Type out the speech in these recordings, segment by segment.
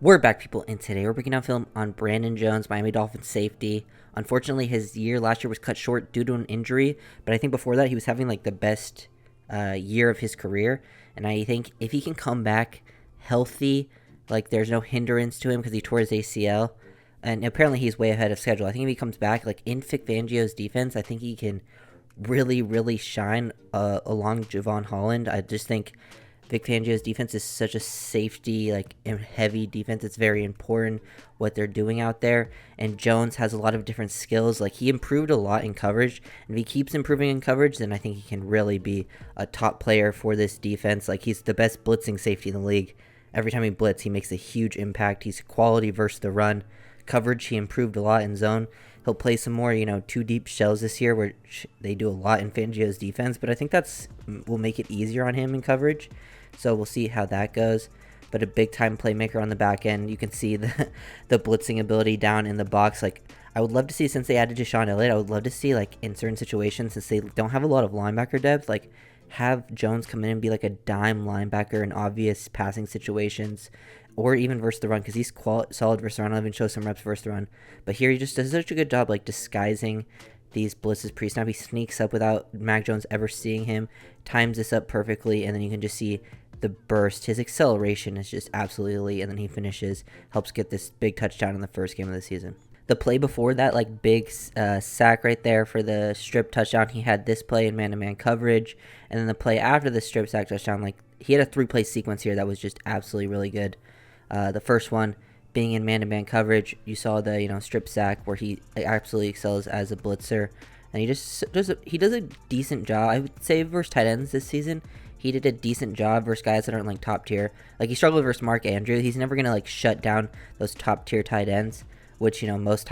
We're back, people, and today we're breaking down film on Brandon Jones, Miami Dolphins safety. Unfortunately, his year last year was cut short due to an injury, but I think before that he was having like the best year of his career. And I think if he can come back healthy, like there's no hindrance to him because he tore his ACL, and apparently he's way ahead of schedule. I think if he comes back like in Vic Fangio's defense, I think he can really shine along Javon Holland. I just think Vic Fangio's defense is such a safety, like heavy defense. It's very important what they're doing out there. And Jones has a lot of different skills. Like he improved a lot in coverage, and if he keeps improving in coverage, then I think he can really be a top player for this defense. Like he's the best blitzing safety in the league. Every time he blitz, he makes a huge impact. He's quality versus the run. Coverage, he improved a lot in zone. He'll play some more, two deep shells this year, which they do a lot in Fangio's defense. But I think will make it easier on him in coverage. So we'll see how that goes. But a big-time playmaker on the back end. You can see the blitzing ability down in the box. Like, I would love to see, since they added Deshaun Elliott, I would love to see, like, in certain situations, since they don't have a lot of linebacker depth, like, have Jones come in and be, like, a dime linebacker in obvious passing situations, or even versus the run, because he's solid versus the run. I'll even show some reps versus the run. But here he just does such a good job, like, disguising these blitzes pre-snap. He sneaks up without Mac Jones ever seeing him, times this up perfectly, and then you can just see the burst. His acceleration is just absolutely elite, and then he helps get this big touchdown in the first game of the season. The play before that, like big sack right there for the strip touchdown, he had this play in man-to-man coverage, and then the play after the strip sack touchdown, like he had a 3-play sequence here that was just absolutely really good. The first one being in man-to-man coverage, you saw the strip sack where he absolutely excels as a blitzer, and he just does a decent job. I would say versus tight ends this season, he did a decent job versus guys that aren't like top tier. Like he struggled versus Mark Andrews. He's never gonna like shut down those top tier tight ends, which most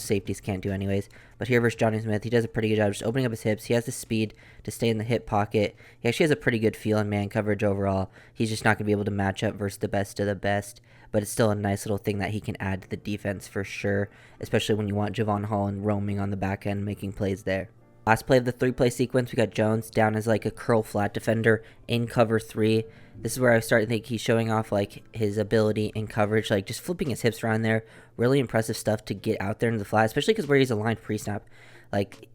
safeties can't do anyways. But here versus Johnny Smith, he does a pretty good job just opening up his hips. He has the speed to stay in the hip pocket. He actually has a pretty good feel in man coverage overall. He's just not gonna be able to match up versus the best of the best. But it's still a nice little thing that he can add to the defense for sure, especially when you want Javon Holland roaming on the back end, making plays there. Last play of the 3-play sequence, we got Jones down as like a curl flat defender in cover 3. This is where I start to think he's showing off like his ability in coverage, like just flipping his hips around there. Really impressive stuff to get out there into the flat, especially because where he's aligned pre-snap. Like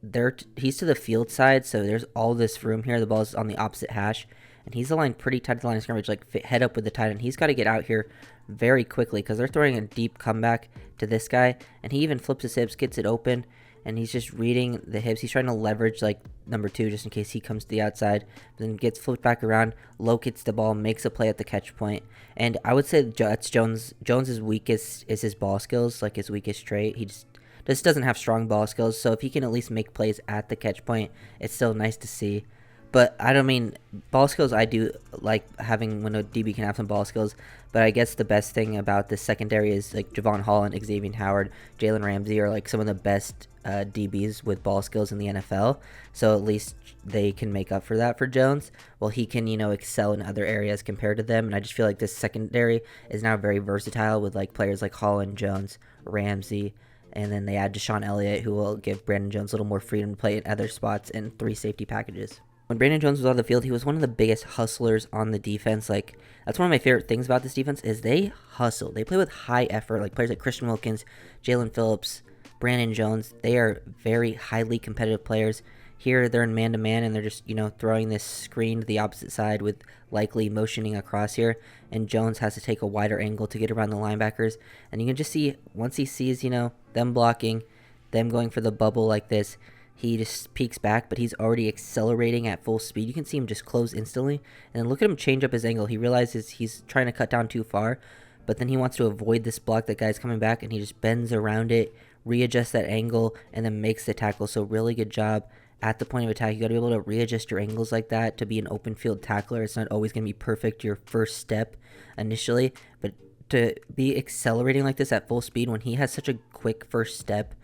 he's to the field side, so there's all this room here. The ball's on the opposite hash, and he's aligned pretty tight to the line of scrimmage, like head up with the tight end. He's got to get out here very quickly because they're throwing a deep comeback to this guy, and he even flips his hips, gets it open, and he's just reading the hips. He's trying to leverage like number 2 just in case he comes to the outside, then gets flipped back around, locates the ball, makes a play at the catch point. And I would say that's Jones's weakest is his ball skills, like his weakest trait. He just doesn't have strong ball skills, so if he can at least make plays at the catch point, it's still nice to see. But I don't mean ball skills. I do like having when a DB can have some ball skills. But I guess the best thing about this secondary is like Javon Holland, Xavier Howard, Jalen Ramsey are like some of the best DBs with ball skills in the NFL. So at least they can make up for that for Jones. Well, he can excel in other areas compared to them. And I just feel like this secondary is now very versatile with like players like Holland, Jones, Ramsey. And then they add Deshaun Elliott, who will give Brandon Jones a little more freedom to play in other spots in 3 safety packages. When Brandon Jones was on the field, he was one of the biggest hustlers on the defense. Like, that's one of my favorite things about this defense is they hustle. They play with high effort. Like players like Christian Wilkins, Jalen Phillips, Brandon Jones, they are very highly competitive players. Here, they're in man-to-man, and they're just, throwing this screen to the opposite side with likely motioning across here. And Jones has to take a wider angle to get around the linebackers. And you can just see, once he sees, them blocking, them going for the bubble like this, he just peeks back, but he's already accelerating at full speed. You can see him just close instantly. And then look at him change up his angle. He realizes he's trying to cut down too far, but then he wants to avoid this block that guy's coming back, and he just bends around it, readjusts that angle, and then makes the tackle. So really good job at the point of attack. You got to be able to readjust your angles like that to be an open field tackler. It's not always going to be perfect your first step initially, but to be accelerating like this at full speed when he has such a quick first step,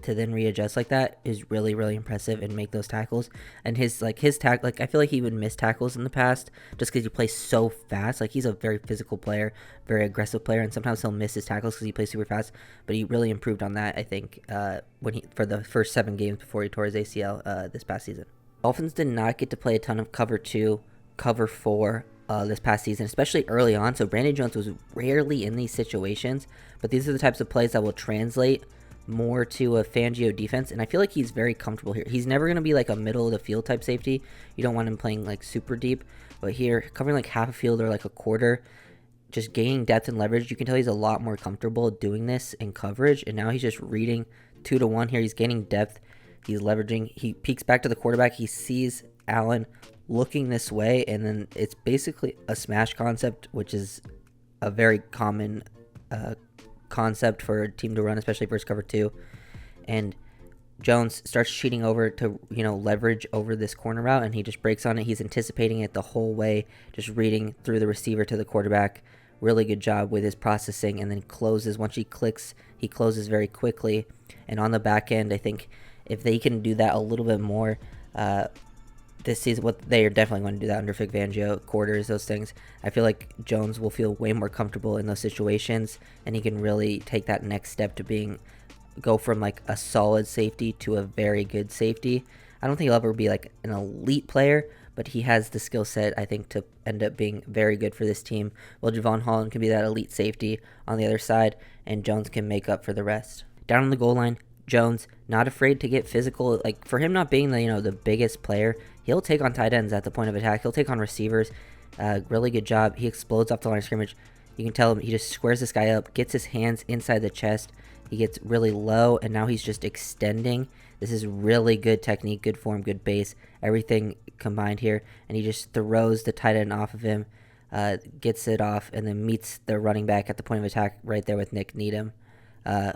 to then readjust like that is really impressive and make those tackles. And his tackle, like I feel like he would miss tackles in the past just because he plays so fast. Like he's a very physical player, very aggressive player, and sometimes he'll miss his tackles because he plays super fast. But he really improved on that, I think, for the first 7 games before he tore his ACL this past season. Dolphins did not get to play a ton of cover 2, cover 4, this past season, especially early on. So Brandon Jones was rarely in these situations, but these are the types of plays that will translate more to a Fangio defense, and I feel like he's very comfortable here. He's never going to be like a middle of the field type safety. You don't want him playing like super deep, but here, covering like half a field or like a quarter, just gaining depth and leverage, you can tell he's a lot more comfortable doing this in coverage, and now he's just reading 2-to-1 here. He's gaining depth, he's leveraging, he peeks back to the quarterback, he sees Allen looking this way, and then it's basically a smash concept, which is a very common concept for a team to run, especially versus cover 2. And Jones starts cheating over to, leverage over this corner route, and he just breaks on it. He's anticipating it the whole way, just reading through the receiver to the quarterback. Really good job with his processing, and then closes. Once he clicks, he closes very quickly. And on the back end, I think if they can do that a little bit more, this season, what they are definitely going to do that under Fangio, quarters, those things. I feel like Jones will feel way more comfortable in those situations, and he can really take that next step to go from like a solid safety to a very good safety. I don't think he'll ever be like an elite player, but he has the skill set, I think, to end up being very good for this team. Well, Javon Holland can be that elite safety on the other side, and Jones can make up for the rest. Down on the goal line, Jones not afraid to get physical. Like, for him not being the biggest player, he'll take on tight ends at the point of attack. He'll take on receivers. Really good job. He explodes off the line of scrimmage. You can tell him he just squares this guy up, gets his hands inside the chest. He gets really low, and now he's just extending. This is really good technique, good form, good base, everything combined here. And he just throws the tight end off of him, gets it off, and then meets the running back at the point of attack right there with Nick Needham,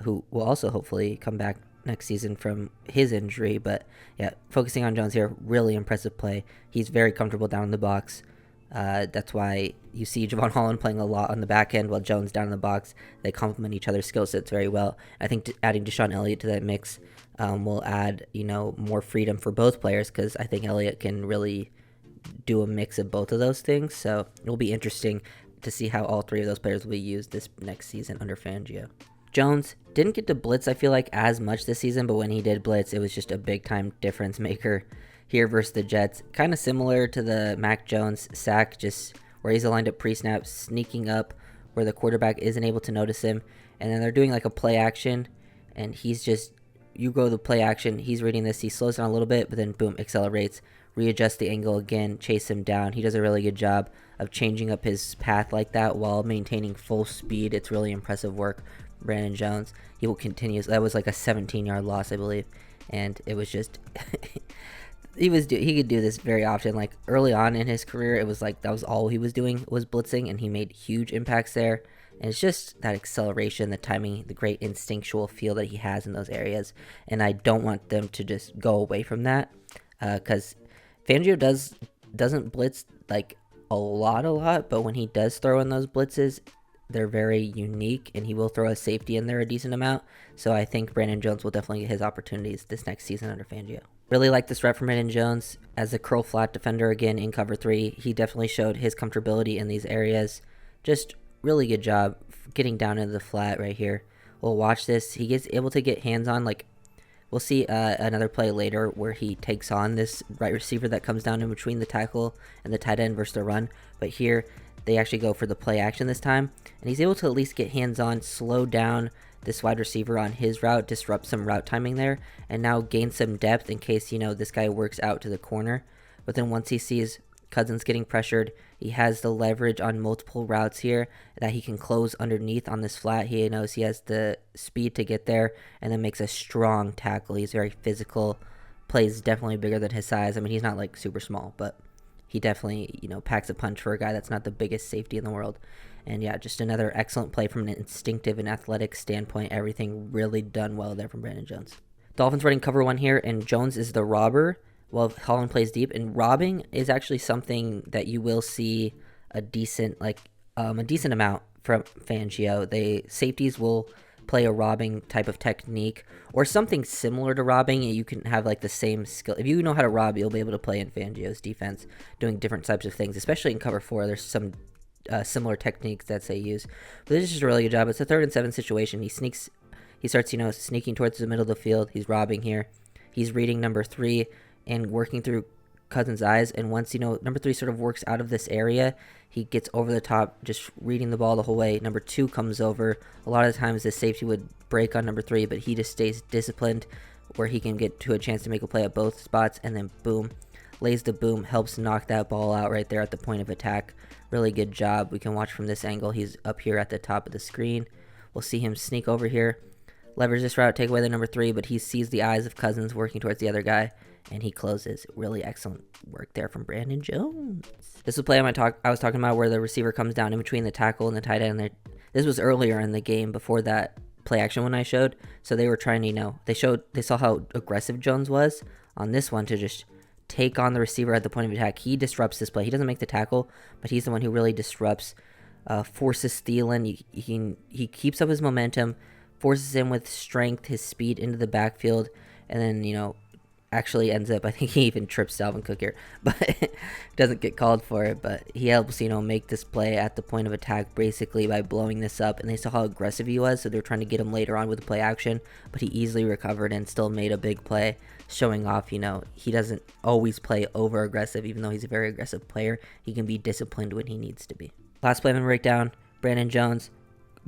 who will also hopefully come back next season from his injury. But yeah, focusing on Jones here, really impressive play. He's very comfortable down in the box. That's why you see Javon Holland playing a lot on the back end while Jones down in the box. They complement each other's skill sets very well. I think adding Deshaun Elliott to that mix will add more freedom for both players, because I think Elliott can really do a mix of both of those things. So it will be interesting to see how all three of those players will be used this next season under Fangio. Jones didn't get to blitz, I feel like, as much this season, but when he did blitz, it was just a big-time difference maker here versus the Jets. Kind of similar to the Mac Jones sack, just where he's aligned up pre-snap, sneaking up where the quarterback isn't able to notice him, and then they're doing like a play action, and he's just, you go the play action, he's reading this, he slows down a little bit, but then boom, accelerates, readjusts the angle again, chase him down. He does a really good job of changing up his path like that while maintaining full speed. It's really impressive work. Brandon Jones, he will continue. That was like a 17-yard loss, I believe, and it was just he could do this very often. Like early on in his career, it was like that was all he was doing was blitzing, and he made huge impacts there. And it's just that acceleration, the timing, the great instinctual feel that he has in those areas. And I don't want them to just go away from that, because Fangio doesn't blitz like a lot, but when he does throw in those blitzes, they're very unique, and he will throw a safety in there a decent amount. So I think Brandon Jones will definitely get his opportunities this next season under Fangio. Really like this rep from Brandon Jones as a curl flat defender again in cover 3. He definitely showed his comfortability in these areas. Just really good job getting down into the flat right here. We'll watch this. He gets able to get hands on. Like, we'll see another play later where he takes on this right receiver that comes down in between the tackle and the tight end versus the run. But here, they actually go for the play action this time, and he's able to at least get hands on, slow down this wide receiver on his route, disrupt some route timing there, and now gain some depth in case, this guy works out to the corner. But then once he sees Cousins getting pressured, he has the leverage on multiple routes here that he can close underneath on this flat. He knows he has the speed to get there, and then makes a strong tackle. He's very physical, plays definitely bigger than his size. I mean, he's not like super small, but he definitely, packs a punch for a guy that's not the biggest safety in the world. And yeah, just another excellent play from an instinctive and athletic standpoint. Everything really done well there from Brandon Jones. Dolphins running cover 1 here, and Jones is the robber while Holland plays deep. And robbing is actually something that you will see a decent amount from Fangio. Safeties will play a robbing type of technique or something similar to robbing. You can have like the same skill. If you know how to rob, you'll be able to play in Fangio's defense doing different types of things, especially in cover 4. There's some similar techniques that they use. But this is just a really good job. It's a 3rd and 7 situation. He starts sneaking towards the middle of the field. He's robbing here. He's reading number 3 and working through Cousins' eyes, and once number 3 sort of works out of this area, he gets over the top, just reading the ball the whole way. Number 2 comes over. A lot of the times, the safety would break on number 3, but he just stays disciplined, where he can get to a chance to make a play at both spots, and then boom, lays the boom, helps knock that ball out right there at the point of attack. Really good job. We can watch from this angle. He's up here at the top of the screen. We'll see him sneak over here, leverage this route, take away the number 3, but he sees the eyes of Cousins working towards the other guy, and he closes. Really excellent work there from Brandon Jones. This is a play I was talking about where the receiver comes down in between the tackle and the tight end. This was earlier in the game before that play action one I showed, so they were trying to, they saw how aggressive Jones was on this one to just take on the receiver at the point of attack. He disrupts this play. He doesn't make the tackle, but he's the one who really disrupts, forces Thielen. He keeps up his momentum, forces him with strength, his speed into the backfield, and then, actually ends up, I think he even trips Dalvin Cook here, but doesn't get called for it, but he helps, make this play at the point of attack basically by blowing this up, and they saw how aggressive he was, so they're trying to get him later on with the play action, but he easily recovered and still made a big play, showing off, he doesn't always play over aggressive, even though he's a very aggressive player. He can be disciplined when he needs to be. Last play I'm going to break down, Brandon Jones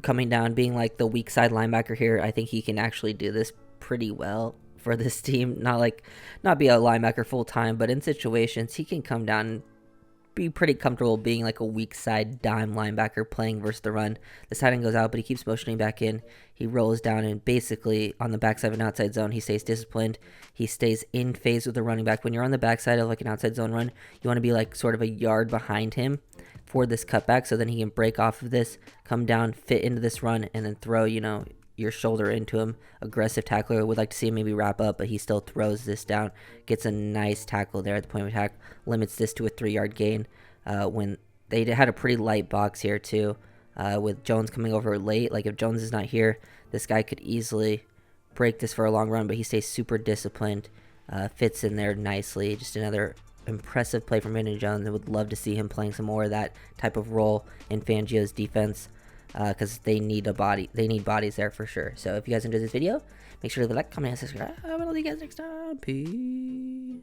coming down, being like the weak side linebacker here. I think he can actually do this pretty well for this team. Not be a linebacker full time, but in situations he can come down and be pretty comfortable being like a weak side dime linebacker playing versus the run. The side end goes out, but he keeps motioning back in. He rolls down, and basically on the backside of an outside zone, he stays disciplined. He stays in phase with the running back. When you're on the backside of like an outside zone run, you want to be like sort of a yard behind him for this cutback, so then he can break off of this, come down, fit into this run, and then throw, your shoulder into him. Aggressive tackler. Would like to see him maybe wrap up, but he still throws this down. Gets a nice tackle there at the point of attack. Limits this to a 3-yard gain. When they had a pretty light box here too, with Jones coming over late. Like if Jones is not here, this guy could easily break this for a long run, but he stays super disciplined. Fits in there nicely. Just another impressive play from Brandon Jones. I would love to see him playing some more of that type of role in Fangio's defense, because they need bodies there for sure. So if you guys enjoyed this video, make sure to leave a like, comment, and subscribe, and I'll see you guys next time. Peace.